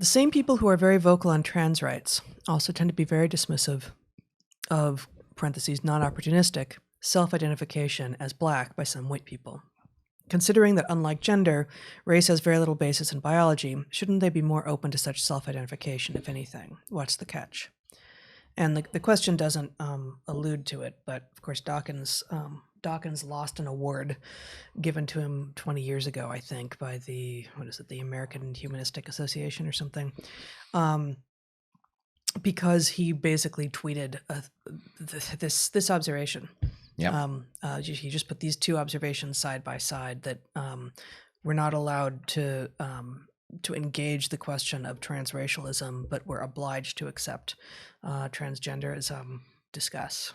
The same people who are very vocal on trans rights also tend to be very dismissive of, parentheses, non-opportunistic, self-identification as Black by some white people. Considering that, unlike gender, race has very little basis in biology, shouldn't they be more open to such self-identification, if anything? What's the catch? And the question doesn't allude to it, but of course Dawkins lost an award given to him 20 years ago, I think, by the American Humanistic Association or something, because he basically tweeted this observation. Yeah. He just put these two observations side by side that we're not allowed to engage the question of transracialism, but we're obliged to accept transgenderism. Discuss.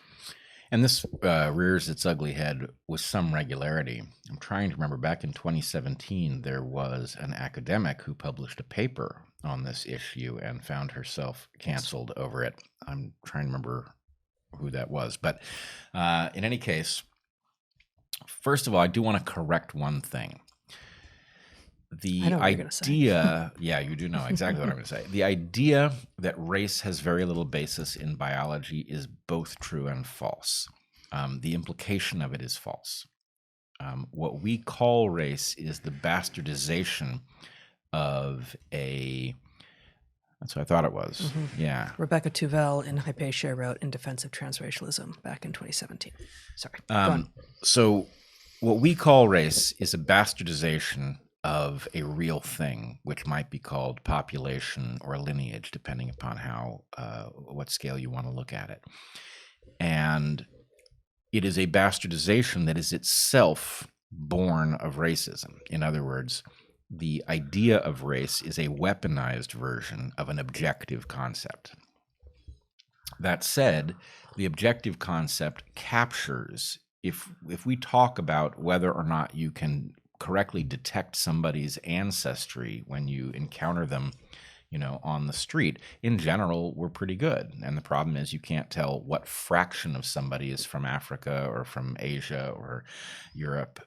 And this rears its ugly head with some regularity. I'm trying to remember, back in 2017, there was an academic who published a paper on this issue and found herself canceled over it. I'm trying to remember who that was. But in any case, first of all, I do want to correct one thing. The idea, yeah, you do know exactly what I'm going to say. The idea that race has very little basis in biology is both true and false. The implication of it is false. What we call race is the bastardization of a... That's what I thought it was. Mm-hmm. Yeah. Rebecca Tuvell in Hypatia wrote In Defense of Transracialism back in 2017. Sorry. Go on. So what we call race is a bastardization of a real thing, which might be called population or lineage, depending upon how what scale you want to look at it. And it is a bastardization that is itself born of racism. In other words, the idea of race is a weaponized version of an objective concept. That said, the objective concept captures, if we talk about whether or not you can correctly detect somebody's ancestry when you encounter them, on the street, in general, we're pretty good. And the problem is you can't tell what fraction of somebody is from Africa or from Asia or Europe.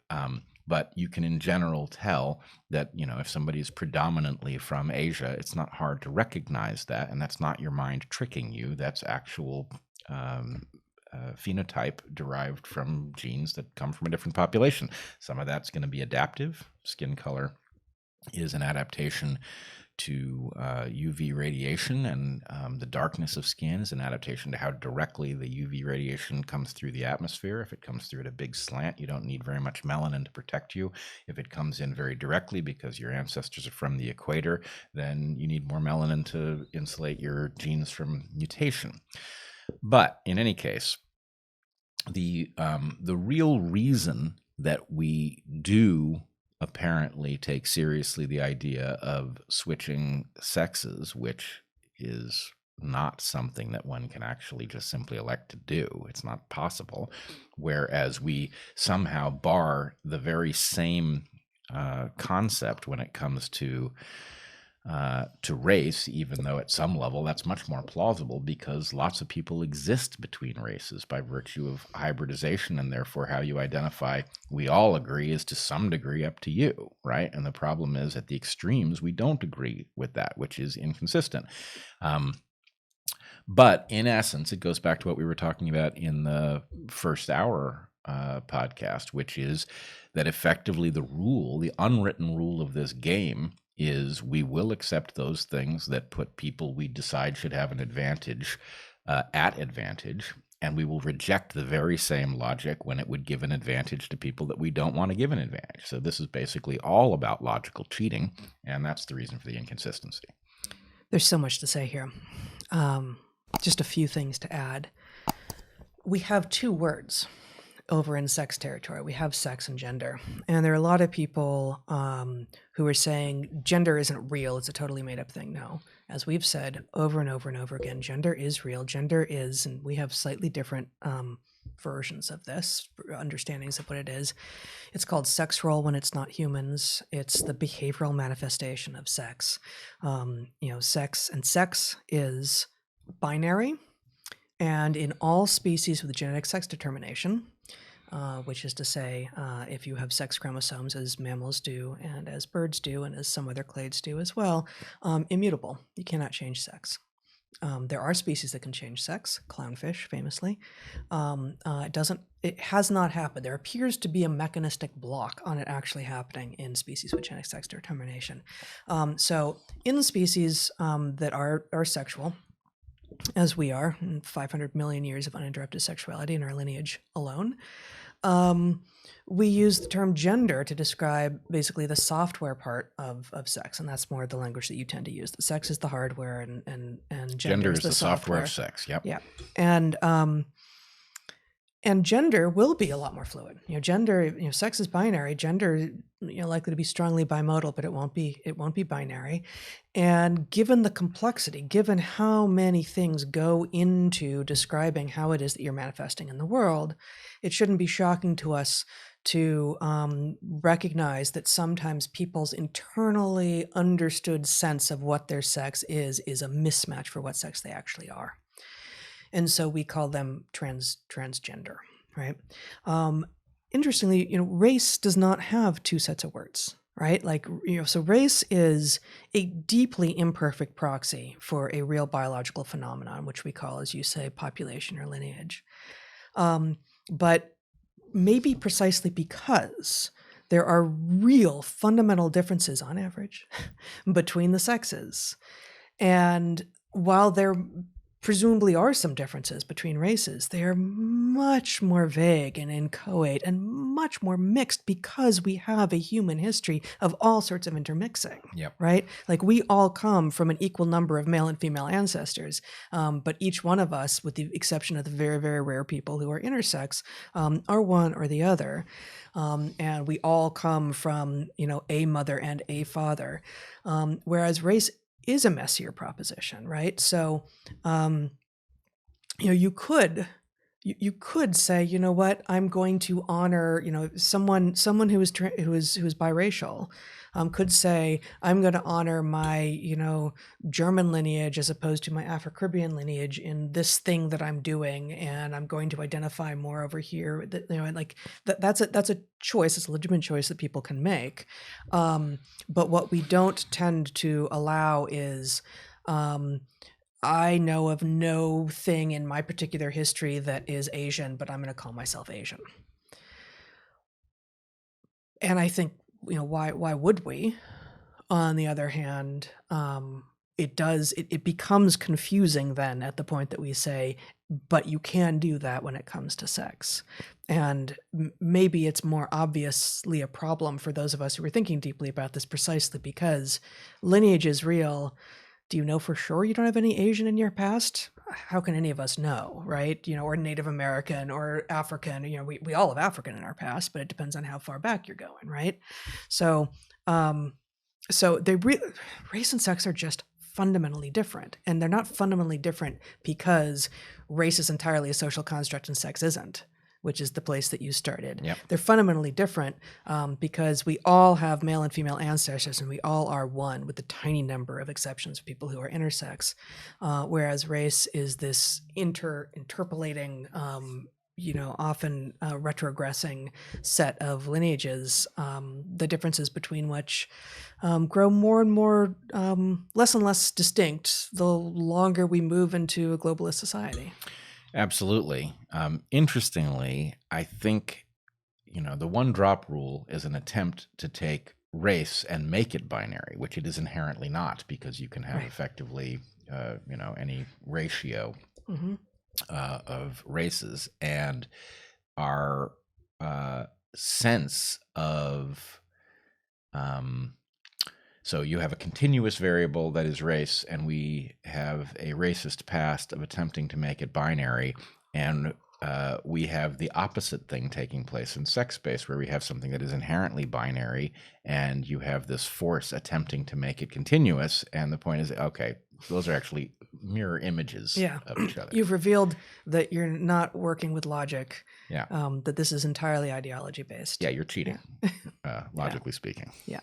But you can in general tell that, if somebody is predominantly from Asia, it's not hard to recognize that. And that's not your mind tricking you. That's actual phenotype derived from genes that come from a different population. Some of that's going to be adaptive. Skin color is an adaptation to UV radiation, and the darkness of skin is an adaptation to how directly the UV radiation comes through the atmosphere. If it comes through at a big slant, you don't need very much melanin to protect you. If it comes in very directly because your ancestors are from the equator, then you need more melanin to insulate your genes from mutation. But in any case, the real reason that we do apparently take seriously the idea of switching sexes, which is not something that one can actually just simply elect to do. It's not possible. Whereas we somehow bar the very same concept when it comes to race, even though at some level that's much more plausible because lots of people exist between races by virtue of hybridization, and therefore how you identify, we all agree, is to some degree up to you, right? And the problem is at the extremes, we don't agree with that, which is inconsistent. But in essence, it goes back to what we were talking about in the first hour podcast, which is that effectively the unwritten rule of this game is we will accept those things that put people we decide should have an advantage at advantage, and we will reject the very same logic when it would give an advantage to people that we don't want to give an advantage. So this is basically all about logical cheating, and that's the reason for the inconsistency. There's so much to say here. Just a few things to add. We have two words over in sex territory. We have sex and gender. And there are a lot of people who are saying gender isn't real. It's a totally made up thing. No. As we've said over and over and over again, gender is real. Gender is, and we have slightly different versions of this, understandings of what it is. It's called sex role when it's not humans. It's the behavioral manifestation of sex. Sex is binary. And in all species with genetic sex determination, which is to say, if you have sex chromosomes as mammals do, and as birds do, and as some other clades do as well, immutable. You cannot change sex. There are species that can change sex, clownfish famously. It has not happened. There appears to be a mechanistic block on it actually happening in species with genetic sex determination. So in species that are sexual, as we are, 500 million years of uninterrupted sexuality in our lineage alone, we use the term gender to describe basically the software part of sex, and that's more the language that you tend to use. The sex is the hardware, and gender is the software of sex. Yep. Yeah, and gender will be a lot more fluid. Gender, sex is binary. Gender, likely to be strongly bimodal, but it won't be binary. And given the complexity, given how many things go into describing how it is that you're manifesting in the world, it shouldn't be shocking to us to recognize that sometimes people's internally understood sense of what their sex is a mismatch for what sex they actually are. And so we call them transgender, right? Interestingly, race does not have two sets of words, right? So race is a deeply imperfect proxy for a real biological phenomenon, which we call, as you say, population or lineage. But maybe precisely because there are real fundamental differences on average between the sexes. And while there presumably are some differences between races, they are much more vague and inchoate and much more mixed because we have a human history of all sorts of intermixing. Yep. Right? We all come from an equal number of male and female ancestors, but each one of us, with the exception of the very, very rare people who are intersex, are one or the other. And we all come from, a mother and a father, whereas race is a messier proposition, right? So, you could say, what, I'm going to honor, someone who is biracial, could say, I'm going to honor my, German lineage as opposed to my Afro-Caribbean lineage in this thing that I'm doing, and I'm going to identify more over here. That's a choice. It's a legitimate choice that people can make. But what we don't tend to allow is, I know of no thing in my particular history that is Asian, but I'm going to call myself Asian. And I think, why would we? On the other hand, it becomes confusing then at the point that we say, but you can do that when it comes to sex. And maybe it's more obviously a problem for those of us who are thinking deeply about this, precisely because lineage is real. Do you know for sure you don't have any Asian in your past? How can any of us know, right? Or Native American or African, we all have African in our past, but it depends on how far back you're going, right? So, race and sex are just fundamentally different. And they're not fundamentally different because race is entirely a social construct and sex isn't, which is the place that you started. Yep. They're fundamentally different because we all have male and female ancestors, and we all are one, with a tiny number of exceptions of people who are intersex. Whereas race is this interpolating, often retrogressing set of lineages, the differences between which grow more and more, less and less distinct the longer we move into a globalist society. Absolutely. Interestingly, I think, the one drop rule is an attempt to take race and make it binary, which it is inherently not, because you can have Right. effectively, any ratio Mm-hmm. of races, and our sense of so you have a continuous variable that is race, and we have a racist past of attempting to make it binary, and we have the opposite thing taking place in sex space, where we have something that is inherently binary, and you have this force attempting to make it continuous. And the point is, okay, those are actually mirror images of each other. You've revealed that you're not working with logic. Yeah. That this is entirely ideology based. Yeah, you're cheating, logically speaking. Yeah.